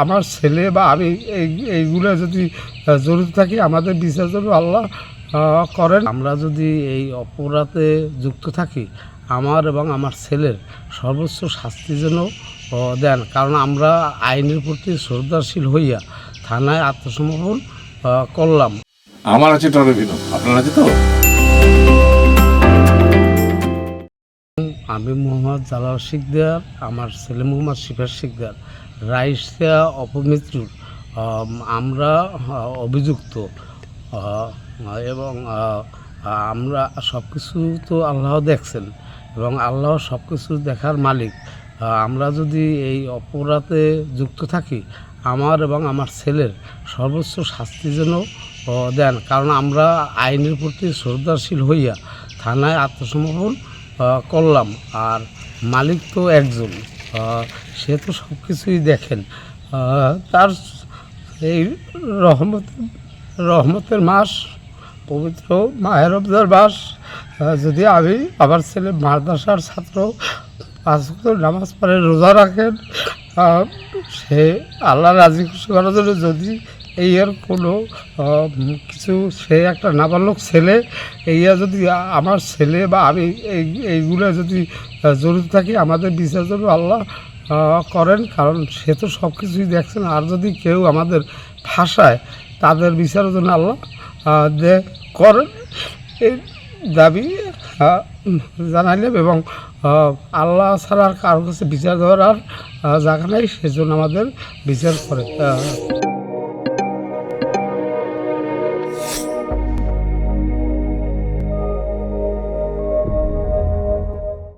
আমার ছেলে বা আমি এইগুলো যদি জড়িত থাকি, আমাদের বিচার যেন আল্লাহ করেন। আমরা যদি এই অপরাধে যুক্ত থাকি, আমার এবং আমার ছেলের সর্বোচ্চ শাস্তি যেন দেন, কারণ আমরা আইনের প্রতি শ্রদ্ধাশীল হইয়া থানায় আত্মসমর্পণ করলাম। আমার আছে টরবিনো, আপনার আছে তো? আমি মোহাম্মদ জালাল শিকদার, আমার ছেলে মোহাম্মদ শিফার শিকদার, রাইসিয়া অপমৃত্যুর আমরা অভিযুক্ত, এবং আমরা সব কিছু তো আল্লাহ দেখছেন এবং আল্লাহ সব কিছু দেখার মালিক। আমরা যদি এই অপরাধে যুক্ত থাকি, আমার এবং আমার ছেলের সর্বোচ্চ শাস্তি যেন দেন, কারণ আমরা আইনের প্রতি শ্রদ্ধাশীল হইয়া থানায় আত্মসমর্পণ করলাম। আর মালিক তো একজন, সে তো সব কিছুই দেখেন। তার এই রহমতের মাস, পবিত্র মাহে রমজান মাস, যদি আমি আমার ছেলে মাদ্রাসার ছাত্র, 5 ওয়াক্ত নামাজ পড়ে রোজা রাখেন, সে আল্লাহ রাজি খুশি করার জন্য যদি এই এর কোনো কিছু, সে একটা নাবালক ছেলে, এইয়া যদি আমার ছেলে বা আমি এইগুলো যদি জড়িত থাকি, আমাদের বিচার যেন আল্লাহ করেন, কারণ সে তো সব কিছুই দেখছেন। আর যদি কেউ আমাদের ভাষায়, তাদের বিচারের জন্য আল্লাহ করেন, এই দাবি জানাইলাম। এবং আল্লাহ ছাড়া আর কারোর কাছে বিচার দেওয়ার আর জায়গা নেই, সেজন্য আমাদের বিচার করে।